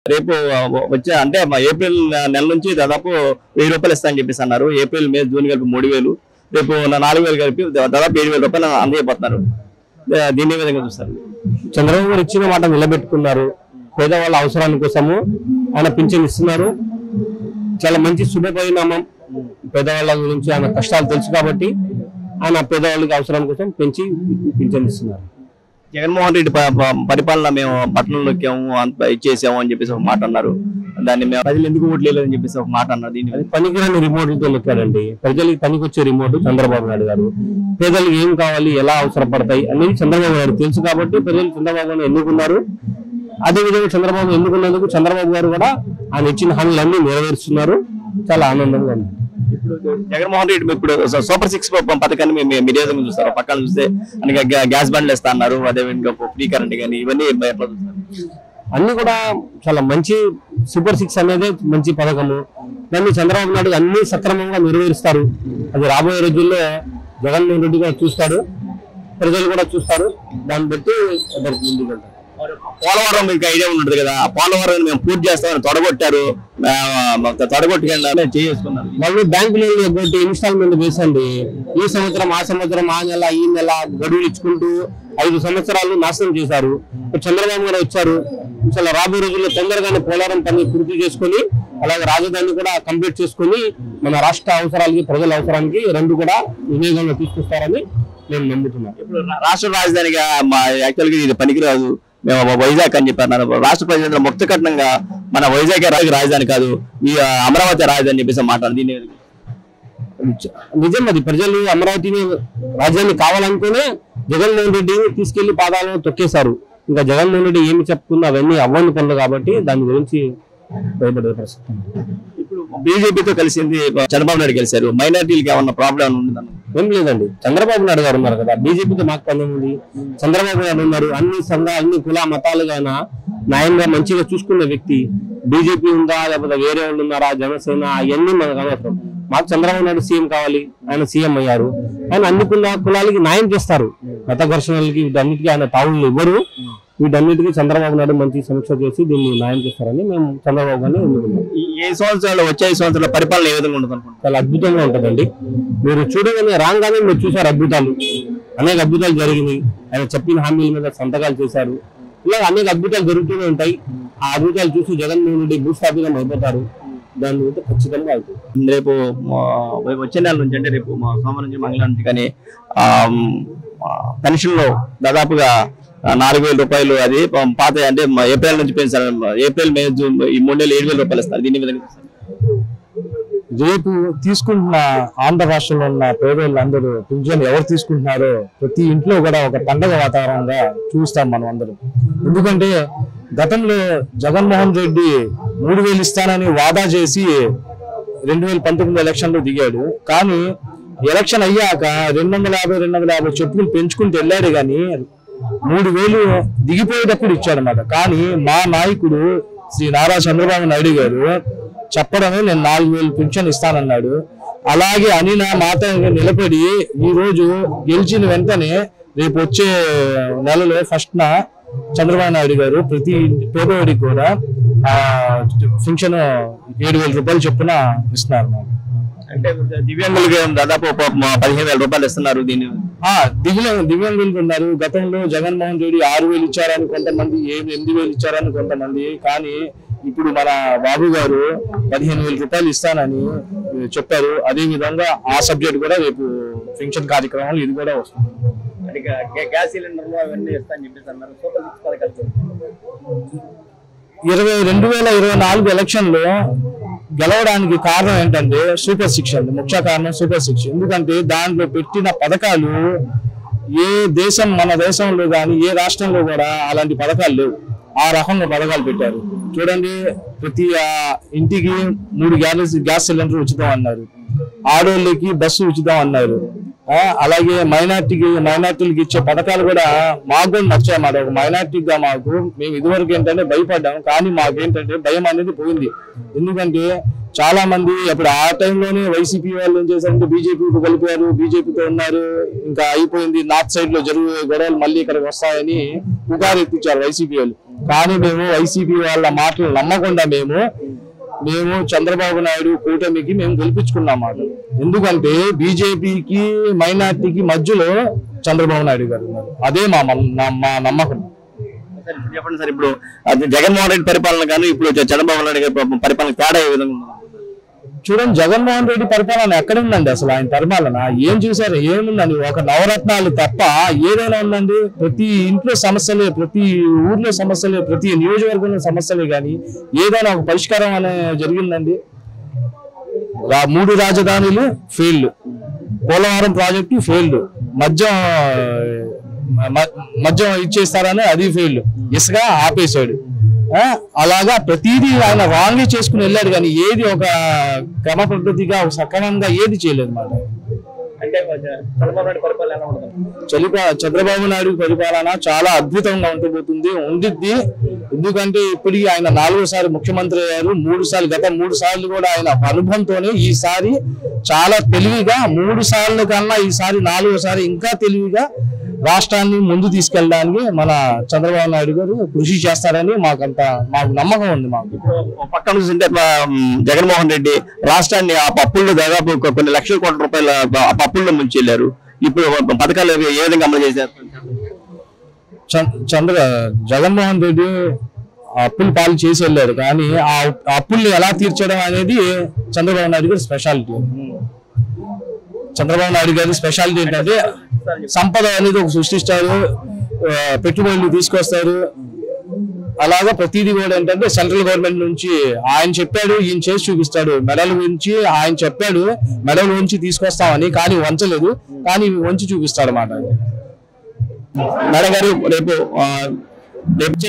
రేపు వచ్చే అంటే ఏప్రిల్ నెల నుంచి దాదాపు 1000 రూపాయలు ఇస్తా అని చెప్పేసి అన్నారు. ఏప్రిల్, మే, జూన్ కలిపి 3000, రేపు 4000 కలిపి దాదాపు 7000 రూపాయలు అందజేయబోతున్నారు. దీన్ని ఏ విధంగా చూస్తారు? చంద్రబాబు గారు ఇచ్చిన మాట నిలబెట్టుకున్నారు. పేదవాళ్ళ అవసరాల కోసము ఆయన పింఛన్ ఇస్తున్నారు. చాలా మంచి శుభ పరిణామం. పేదవాళ్ళ గురించి ఆయన కష్టాలు తెలుసు కాబట్టి ఆయన పేదవాళ్ళకి అవసరం కోసం పెంచి పింఛన్ ఇస్తున్నారు. జగన్మోహన్ రెడ్డి పరిపాలన మేము పట్టణంలో నొక్కాము, అంత ఇచ్చేసాము అని చెప్పేసి ఒక మాట అన్నారు. దాన్ని మేము ప్రజలు ఎందుకు ఓట్లు వేయలేదని చెప్పేసి ఒక మాట అన్నారు. దీన్ని అది పనికిరాని రిమోట్లతో నొక్కారండి. ప్రజలకి పనికొచ్చే రిమోట్ చంద్రబాబు నాయుడు గారు. పేదలకు ఏం కావాలి, ఎలా అవసరపడతాయి అనేది చంద్రబాబు నాయుడు తెలుసు కాబట్టి ప్రజలు చంద్రబాబు గారిని ఎన్నుకున్నారు. అదేవిధంగా చంద్రబాబు ఎన్నుకున్నందుకు చంద్రబాబు గారు కూడా ఆయన ఇచ్చిన హామీలన్నీ నెరవేరుస్తున్నారు. చాలా ఆనందంగా ఉంది. ఇప్పుడు జగన్మోహన్ రెడ్డి ఇప్పుడు సూపర్ 6 పథకాన్ని మీరు ఏ విధంగా చూస్తారు? పక్కన చూస్తే గ్యాస్ బండ్లు ఇస్తా అన్నారు. అదేవిధంగా ఫ్రీ కరెంట్ కానీ ఇవన్నీ ఎట్లా చూస్తారు? అన్ని కూడా చాలా మంచి సూపర్ 6 అనేది మంచి పథకము. దాన్ని చంద్రబాబు నాయుడు అన్ని సక్రమంగా నెరవేరుస్తారు. అది రాబోయే రోజుల్లో జగన్మోహన్ రెడ్డి కూడా చూస్తాడు, ప్రజలు కూడా చూస్తారు. దాన్ని బట్టి ముందుకెళ్తారు. పోలవరం మీకు ఐడియా ఉంటుంది కదా, ఆ పోలవరం మేము పూర్తి చేస్తామని తొడగొట్టారు. తొడగొట్టుకెళ్ళాలి చేసుకున్నారు. మళ్ళీ బ్యాంకులో ఒకటి ఇన్స్టాల్మెంట్ వేసండి. ఈ సంవత్సరం, ఆ సంవత్సరం, ఆ నెల, ఈ నెల గడువులు ఇచ్చుకుంటూ 5 సంవత్సరాలు నాశనం చేశారు. చంద్రబాబు గారు వచ్చారు. చాలా రాబోయే రోజుల్లో తొందరగానే పోలవరం పని పూర్తి చేసుకుని అలాగే రాజధాని కూడా కంప్లీట్ చేసుకుని మన రాష్ట్ర అవసరాలకి, ప్రజల అవసరానికి రెండు కూడా వినియోగంలో తీసుకొస్తారని నేను నమ్ముతున్నాను. ఇప్పుడు రాష్ట్ర రాజధానిగా యాక్చువల్గా ఇది పనికిరాదు, మేము వైజాగ్ అని చెప్పారు. రాష్ట్ర ప్రజలందరూ ముక్త కట్నంగా మన వైజాగ్ రాజధాని కాదు, ఈ అమరావతి రాజధాని చెప్పేసి మాట్లాడారు. దీన్ని నిజం. అది ప్రజలు అమరావతిని రాజధాని కావాలనుకునే జగన్మోహన్ రెడ్డిని తీసుకెళ్లి పాదాలను తొక్కేశారు. ఇంకా జగన్మోహన్ రెడ్డి ఏమి చెప్పుకున్నా అవన్నీ అవ్వని పనులు కాబట్టి దాని గురించి భయపడే పరిస్థితి. ఇప్పుడు బీజేపీతో కలిసింది చంద్రబాబు నాయుడు కలిశారు. మైనార్టీలకి ఏమన్నా ప్రాబ్లం ఉందని? ఏం లేదండి. చంద్రబాబు నాయుడు గారు ఉన్నారు కదా, బీజేపీతో మాకు పని ఉంది. చంద్రబాబు నాయుడు ఉన్నారు. అన్ని సంఘాలు, అన్ని కుల మతాలుగా న్యాయంగా మంచిగా చూసుకున్న వ్యక్తి. బీజేపీ ఉందా లేకపోతే వేరే వాళ్ళు ఉన్నారా, జనసేన, అవన్నీ మనకు అనవసరం. మాకు చంద్రబాబు నాయుడు సీఎం కావాలి. ఆయన సీఎం అయ్యారు. ఆయన అన్ని కులాలకి న్యాయం చేస్తారు. మత ఘర్షణలకి వీటన్నిటికీ ఆయన తావులు ఇవ్వరు. వీటన్నిటికీ చంద్రబాబు నాయుడు మంచి సమీక్ష చేసి దీన్ని న్యాయం చేస్తారని మేము చంద్రబాబు గారిని ఎన్నుకున్నాం. ఏ సంవత్సరాలు, వచ్చే సంవత్సరాల పరిపాలన ఏ విధంగా ఉంటుంది? చాలా అద్భుతంగా ఉంటుందండి. మీరు చూడగానే రాగానే మీరు చూసారు అద్భుతాలు, అనేక అద్భుతాలు జరిగినాయి. ఆయన చెప్పిన హామీల మీద సంతకాలు చేశారు. ఇలా అనేక అద్భుతాలు జరుగుతూనే ఉంటాయి. ఆ అద్భుతాలు చూసి జగన్మోహన్ రెడ్డి భూస్థాపితం అయిపోతారు. దాని మీద ఖచ్చితంగా అవుతుంది. రేపు వచ్చే నెల నుంచి, అంటే రేపు సోమవారం నుంచి మంగళవారం నుంచి కానీ పెన్షన్లో దాదాపుగా 4000 రూపాయలు, అది పాత అంటే ఏప్రిల్ నుంచి పెంచారు. ఏప్రిల్, మే, జూన్ ఈ 3 నెలలు 7000 రూపాయలు ఇస్తారు. దీని విధంగా రేపు తీసుకుంటున్న ఆంధ్ర రాష్ట్రంలో ఉన్న పేదోళ్ళందరూ పింఛన్ ఎవరు తీసుకుంటున్నారో ప్రతి ఇంట్లో కూడా ఒక పండగ వాతావరణంగా చూస్తాం మనం అందరం. ఎందుకంటే గతంలో జగన్మోహన్ రెడ్డి 3000 ఇస్తానని వాదా చేసి 2019 ఎలక్షన్ లో దిగాడు. కానీ ఎలక్షన్ అయ్యాక 250 చెప్పులు పెంచుకుంటూ వెళ్ళాడు. కానీ 3000 దిగిపోయేటప్పుడు ఇచ్చాడనమాట. కానీ మా నాయకుడు శ్రీ నారా చంద్రబాబు నాయుడు గారు చెప్పడమే నేను 4000 పింఛన్ ఇస్తానన్నాడు. అలాగే అని నా మాట నిలబడి ఈ రోజు గెలిచిన వెంటనే రేపు వచ్చే నెలలో 1న చంద్రబాబు నాయుడు గారు ప్రతి పేదవాడికి కూడా పింఛన్ 7000 రూపాయలు చొప్పున ఇస్తున్నారు. అంటే దివ్యాంగులకి దాదాపు 15000 రూపాయలు ఇస్తున్నారు. దీన్ని దివ్యాంగులు ఉన్నారు. గతంలో జగన్మోహన్ రెడ్డి 6000 ఇచ్చారని కొంతమంది, 8000 ఇచ్చారని కొంతమంది. కానీ ఇప్పుడు మన బాబు గారు 15000 రూపాయలు ఇస్తానని చెప్పారు. అదే విధంగా ఆ సబ్జెక్ట్ కూడా రేపు పెన్షన్ కార్యక్రమాలు ఇది కూడా వస్తుంది. గ్యాస్ సిలిండర్లు అవన్నీ ఇస్తానని చెప్పేసి అన్నారు. సూపర్ 6 పథకాలు 2024 ఎలక్షన్ లో గెలవడానికి కారణం ఏంటంటే సూపర్ 6 అండి. ముఖ్య కారణం సూపర్ 6. ఎందుకంటే దాంట్లో పెట్టిన పథకాలు ఏ దేశం, మన దేశంలో కానీ ఏ రాష్ట్రంలో కూడా అలాంటి పథకాలు లేవు. ఆ రకంగా పథకాలు పెట్టారు. చూడండి, ప్రతి ఇంటికి 3 గ్యాస్ సిలిండర్ ఉచితం అన్నారు. ఆడోళ్ళకి బస్సు ఉచితం అన్నారు. అలాగే మైనార్టీలకు ఇచ్చే పథకాలు కూడా మాకు కూడా నచ్చాయి. మాట ఒక మైనార్టీగా మేము ఇదివరకు ఏంటంటే భయపడ్డాము. కానీ మాకేంటంటే భయం అనేది పోయింది. ఎందుకంటే చాలా మంది అప్పుడు ఆ టైంలోనే వైసీపీ వాళ్ళు ఏం చేశారంటే బీజేపీకి కలిపారు, బీజేపీతో ఉన్నారు, ఇంకా అయిపోయింది, నార్త్ సైడ్ లో జరిగే గొడవలు మళ్ళీ ఇక్కడికి వస్తాయని పుకారు ఎత్తించారు వైసీపీ వాళ్ళు. కానీ మేము వైసీపీ వాళ్ళ మాటలు నమ్మకుండా మేము చంద్రబాబు నాయుడు కూటమికి మేము గెలిపించుకున్నాం మాట. ఎందుకంటే బీజేపీకి మైనార్టీకి మధ్యలో చంద్రబాబు నాయుడు గారు ఉన్నారు, అదే మా నమ్మకం. చెప్పండి సార్, ఇప్పుడు జగన్మోహన్ రెడ్డి పరిపాలన కానీ ఇప్పుడు చంద్రబాబు నాయుడు గారి పరిపాలన తేడా ఏ విధంగా? చూడండి, జగన్మోహన్ రెడ్డి పరిపాలన ఎక్కడ ఉందండి? అసలు ఆయన పరిపాలన ఏం చూసారు? ఏముందండి? ఒక నవరత్నాలు తప్ప ఏదైనా ఉందండి? ప్రతి ఇంట్లో సమస్యలే, ప్రతి ఊర్లో సమస్యలే, ప్రతి నియోజకవర్గంలో సమస్యలే, కానీ ఏదైనా ఒక పరిష్కారం అనే జరిగిందండి? 3 రాజధానులు ఫెయిల్డ్, పోలవరం ప్రాజెక్టు ఫెయిల్డ్, మద్యం ఇచ్చేస్తారని అది ఫెయిల్డ్, ఇసుక ఆపేశాడు. అలాగా ప్రతిదీ ఆయన రాంగ్ చేసుకుని వెళ్ళాడు, కానీ ఏది ఒక క్రమ పద్ధతిగా సక్రమంగా ఏది చేయలేదు మాట. చంద్రబాబు నాయుడు పరిపాలన చాలా అద్భుతంగా ఉండిద్ది. ఎందుకంటే ఇప్పటికీ ఆయన 4వసారి ముఖ్యమంత్రి అయ్యారు. గత 3 సార్లు కూడా ఆయన అనుభవంతోనే ఈసారి చాలా తెలివిగా 3 సార్లు కన్నా ఈసారి 4వసారి ఇంకా తెలివిగా రాష్ట్రాన్ని ముందు తీసుకెళ్ళడానికి మన చంద్రబాబు నాయుడు గారు కృషి చేస్తారని మాకు నమ్మకం ఉంది. మాకు పక్కన చూస్తుంటే జగన్మోహన్ రెడ్డి రాష్ట్రాన్ని ఆ పప్పుల్లో దాదాపు కొన్ని లక్షల కోట్ల రూపాయల ఆ పప్పుల్లో ముంచి వెళ్ళారు. ఇప్పుడు పథకాలు ఏ విధంగా అమలు చేశారు? జగన్మోహన్ రెడ్డి అప్పులు పాలు చేసి వెళ్ళారు, కానీ ఆ అప్పుల్ని ఎలా తీర్చడం అనేది చంద్రబాబు నాయుడు గారి స్పెషాలిటీ. చంద్రబాబు నాయుడు గారి స్పెషాలిటీ ఏంటంటే సంపద అనేది ఒక సృష్టిస్తారు, పెట్టుబడులు తీసుకొస్తారు. అలాగా ప్రతిదీ కూడా ఏంటంటే సెంట్రల్ గవర్నమెంట్ నుంచి ఆయన చెప్పాడు, ఈయన చేసి చూపిస్తాడు. మెడల్ నుంచి ఆయన చెప్పాడు, మెడల్ నుంచి తీసుకొస్తామని, కానీ వంచలేదు, కానీ వంచి చూపిస్తాడు అన్నమాట. మేడం గారు, రేపు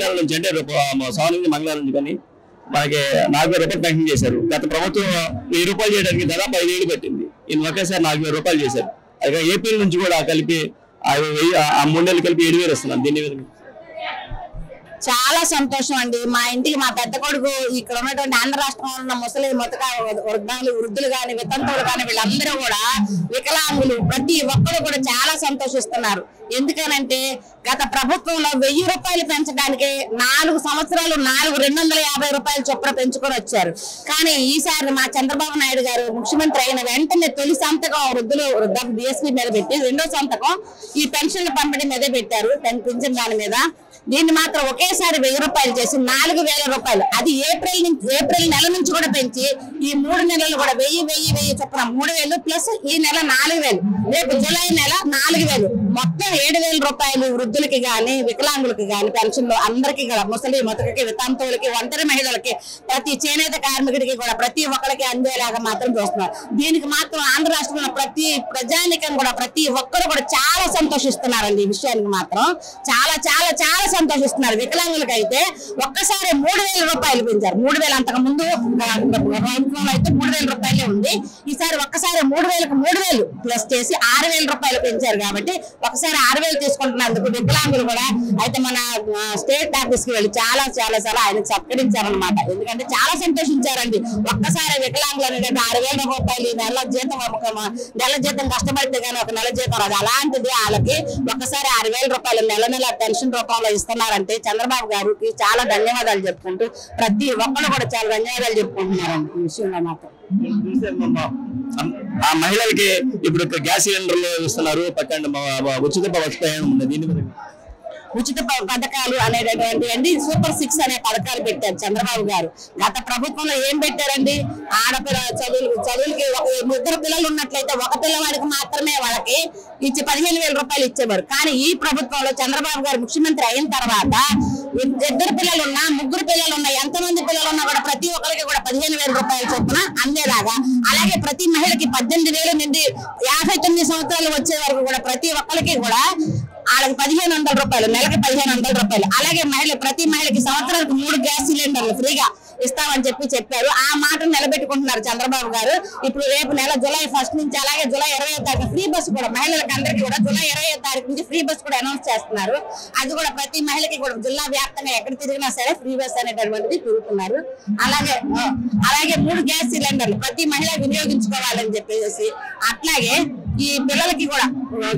నెల నుంచి అంటే రేపు సోమవారం మంగళవారం నుంచి కానీ మనకి 4000 రూపాయలు పెన్షన్ చేశారు. గత ప్రభుత్వం 1000 రూపాయలు చేయడానికి దాదాపు 5 ఏళ్ళు పట్టింది. ఈయన ఒకేసారి 4000 రూపాయలు చేశారు. అలాగే ఏప్రిల్ నుంచి కూడా కలిపి 3 నెలలు కలిపి 7000 వస్తున్నాం. దీని విధంగా చాలా సంతోషం అండి. మా ఇంటికి మా పెద్ద కొడుకు ఇక్కడ ఉన్నటువంటి ఆంధ్ర రాష్ట్రంలో ఉన్న ముసలి మొత్తక వృద్ధులు కానీ వితంతువులు కానీ వీళ్ళందరూ కూడా వికలాంగులు ప్రతి ఒక్కరు కూడా చాలా సంతోషిస్తున్నారు. ఎందుకనంటే గత ప్రభుత్వంలో 1000 రూపాయలు పెంచడానికి 4 సంవత్సరాలు 250 రూపాయలు చొప్పున పెంచుకొని వచ్చారు. కానీ ఈసారి మా చంద్రబాబు నాయుడు గారు ముఖ్యమంత్రి అయిన వెంటనే తొలి సంతకం వృద్ధ బిఎస్పీ మీద పెట్టి, 2వ సంతకం ఈ పెన్షన్ల పంపిణీ మీదే పెట్టారు. పెన్షన్ దాని మీద దీన్ని మాత్రం ఒకేసారి 1000 రూపాయలు చేసి 4000 రూపాయలు, అది ఏప్రిల్ నెల నుంచి కూడా పెంచి ఈ 3 నెలలు కూడా 1000 చొప్పున 3000 ప్లస్ ఈ నెల 4000, రేపు జూలై నెల 4000, మొత్తం 7000 రూపాయలు వృద్ధులకి గాని వికలాంగులకి గాని పెన్షన్లు అందరికీ కూడా, ముసలి మొతకకి వితంతువులకి ఒంటరి మహిళలకి ప్రతి చేనేత కార్మికుడికి కూడా ప్రతి ఒక్కరికి అందేలాగా మాత్రం చూస్తున్నారు. దీనికి మాత్రం ఆంధ్ర రాష్ట్రంలో ప్రతి ప్రజానికం కూడా ప్రతి ఒక్కరు కూడా చాలా సంతోషిస్తున్నారండి. ఈ విషయానికి మాత్రం చాలా చాలా చాలా సంతోషిస్తున్నారు. వికలాంగులకి అయితే ఒక్కసారి 3000 రూపాయలు పెంచారు. 3000 అంతకు ముందు ప్రభుత్వంలో అయితే 3000 రూపాయలే ఉంది. ఈసారి ఒక్కసారి 3000కు 3000 ప్లస్ చేసి 6000 రూపాయలు పెంచారు. కాబట్టి ఒకసారి 6000 తీసుకుంటున్నందుకు వికలాంగులు కూడా అయితే మన స్టేట్ ఆఫీస్ కి వెళ్ళి చాలా చాలా చాలా ఆయనకు సత్కరించారనమాట. ఎందుకంటే చాలా సంతోషించారండి. ఒక్కసారి వికలాంగులు అనేటువంటి 6000 రూపాయలు నెల జీతం కష్టపడితే కానీ ఒక నెల జీతం రాదు. అలాంటిది వాళ్ళకి ఒక్కసారి 6000 రూపాయలు నెల పెన్షన్ రూపంలో ఇస్తున్నారంటే చంద్రబాబు గారికి చాలా ధన్యవాదాలు చెప్పుకుంటూ ప్రతి ఒక్కరు కూడా చాలా ధన్యవాదాలు చెప్పుకుంటున్నారండి. ఈ విషయంలో మాత్రం ఆ మహిళలకి ఇప్పుడు గ్యాస్ సిలిండర్లు ఇస్తున్నారు, పక్కన ఉచిత బస్ ప్రయాణం ఉంది. దీని మీద ఉచిత పథకాలు అనేటటువంటి సూపర్ 6 అనే పథకాలు పెట్టారు చంద్రబాబు గారు. గత ప్రభుత్వంలో ఏం పెట్టారండి? ఆడపిల్ల చదువులకి 2 పిల్లలు ఉన్నట్లయితే ఒక పిల్లవాడికి మాత్రమే వాళ్ళకి ఇచ్చి 15,000 రూపాయలు ఇచ్చేవారు. కానీ ఈ ప్రభుత్వంలో చంద్రబాబు గారు ముఖ్యమంత్రి అయిన తర్వాత 2 పిల్లలున్నా 3 పిల్లలున్నా ఎంతమంది పిల్లలున్నా కూడా ప్రతి ఒక్కరికి కూడా 15,000 రూపాయలు చొప్పున అందేలాగా, అలాగే ప్రతి మహిళకి 18,000 నుండి 59 సంవత్సరాలు వచ్చే వరకు కూడా ప్రతి ఒక్కరికి కూడా వాళ్ళకి 1500 రూపాయలు, నెలకి 1500 రూపాయలు. అలాగే ప్రతి మహిళకి సంవత్సరానికి 3 గ్యాస్ సిలిండర్లు ఫ్రీగా ఇస్తామని చెప్పారు. ఆ మాట నిలబెట్టుకుంటున్నారు చంద్రబాబు గారు. ఇప్పుడు రేపు నెల జూలై 1 నుంచి, అలాగే జూలై 20వ తారీఖు ఫ్రీ బస్సు కూడా మహిళలకు అందరికీ కూడా జూలై 20వ తారీఖు నుంచి ఫ్రీ బస్సు కూడా అనౌన్స్ చేస్తున్నారు. అది కూడా ప్రతి మహిళకి కూడా జిల్లా వ్యాప్తంగా ఎక్కడ తిరిగినా సరే ఫ్రీ బస్ అనేటటువంటిది తిరుగుతున్నారు. అలాగే 3 గ్యాస్ సిలిండర్లు ప్రతి మహిళ వినియోగించుకోవాలని చెప్పేసి, అట్లాగే ఈ పిల్లలకి కూడా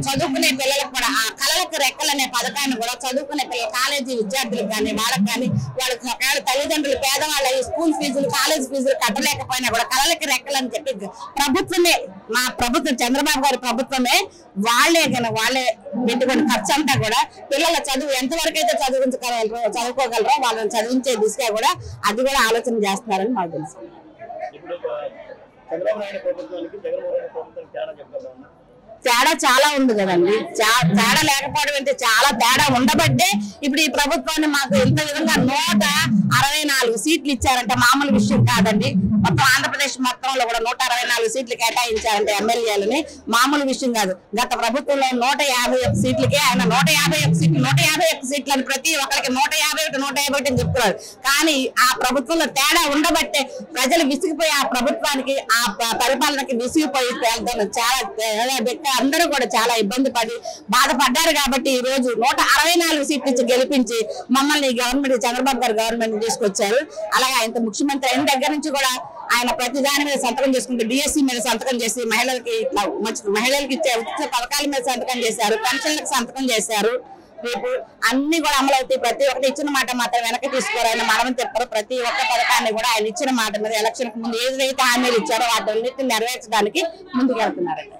చదువుకునే పిల్లలకు కూడా ఆ కళలకు రెక్కలు అనే పథకాన్ని కూడా చదువుకునే పిల్లలు, కాలేజీ విద్యార్థులకు కానీ వాళ్ళకి కానీ, వాళ్ళకి ఒకవేళ తల్లిదండ్రులు పేదవాళ్ళ స్కూల్ ఫీజులు కాలేజ్ ఫీజులు కట్టలేకపోయినా కూడా కళలకి రెక్కలు అని చెప్పి ప్రభుత్వమే, మా ప్రభుత్వం చంద్రబాబు గారి ప్రభుత్వమే వాళ్ళే పెట్టుకుని ఖర్చు అంతా కూడా పిల్లల చదువు ఎంతవరకు అయితే చదువుకోగలరో వాళ్ళని చదివించే దిశగా కూడా అది కూడా ఆలోచన చేస్తున్నారని మాకు తెలుసు. తేడా చాలా ఉంది కదండి. తేడా లేకపోవడం అంటే చాలా తేడా ఉండబట్టే ఇప్పుడు ఈ ప్రభుత్వాన్ని మాకు ఇంత విధంగా 164 సీట్లు ఇచ్చారంటే మామూలు విషయం కాదండి. మొత్తం ఆంధ్రప్రదేశ్ మొత్తంలో కూడా 164 సీట్లు కేటాయించారంటే ఎమ్మెల్యేలని మామూలు విషయం కాదు. గత ప్రభుత్వంలో 151 సీట్లకే ఆయన 151 సీట్లు అని ప్రతి ఒక్కరికి 151 అని చెప్తున్నారు. కానీ ఆ ప్రభుత్వంలో తేడా ఉండబట్టే ప్రజలు విసిగిపోయి ఆ ప్రభుత్వానికి ఆ పరిపాలనకి విసిగిపోయి చాలా అందరూ కూడా చాలా ఇబ్బంది పడి బాధపడ్డారు. కాబట్టి ఈ రోజు 164 సీట్లు ఇచ్చి గెలిపించి మమ్మల్ని గవర్నమెంట్ చంద్రబాబు గారు గవర్నమెంట్ తీసుకొచ్చారు. అలాగే ఆయన ముఖ్యమంత్రి అయిన దగ్గర నుంచి కూడా ఆయన ప్రతి దాని మీద సంతకం చేసుకుంటూ డిఎస్సీ మీద సంతకం చేసి మహిళలకి ఇచ్చే ఉచిత పథకాల మీద సంతకం చేశారు, పెన్షన్లకు సంతకం చేశారు. రేపు అన్ని కూడా అమలవుతాయి. ప్రతి ఒక్కటి ఇచ్చిన మాట మాత్రం వెనక్కి తీసుకోరు, ఆయన మనం చెప్పారు. ప్రతి ఒక్క పథకాన్ని కూడా ఆయన ఇచ్చిన మాట మీద ఎలక్షన్ కు ముందు ఏదైతే హామీలు ఇచ్చారో వాటన్నిటిని నెరవేర్చడానికి ముందుకు వెళ్తున్నారండి.